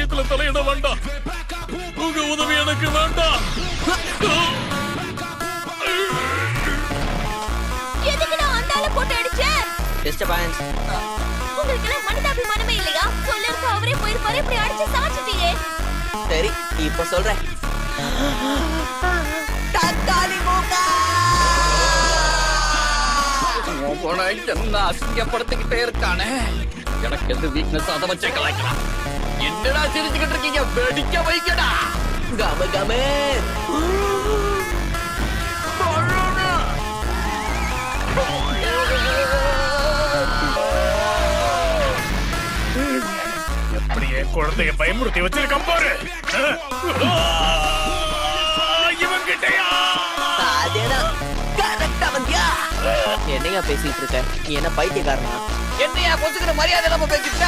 விஷயத்துல தலையிட வேண்டாம். உங்க உதவி எனக்கு வேண்டாம். எதுக்கு நான் அந்த ஆளை போட்டு அடிச்சேன்? டிஸ்டர்பன்ஸ். உங்களுக்கு எல்லாம் மனிதாபிமானமே இல்லையா? சொல்லிருக்க அவரே போயிருப்பாரு, இப்படி அடிச்சு சாச்சிட்டியே. சரி, இப்ப சொல்றேன். தக்காளி மூக்கா! என்ன அசிங்கப்படுத்திக்கிட்டே இருக்கானே. எனக்கு எது வீக்னஸ் அதை வச்சே கலாய்க்கிறான். என்னடா சிரிச்சுக்கிட்டு இருக்கீங்க? வெடிக்க வைக்கடா. கம கமே. எப்படியே குழந்தைய பயமுறுத்தி வச்சிருக்கான் பாரு. இவங்கிட்டயா? அதேதான். கரெக்டா வந்தியா? என்னையா பேசிட்டு இருக்க? நீ என்ன பைத்தியக்காரனா? என்னையா கொஞ்சம் மரியாதை இல்லாம பேசிட்டு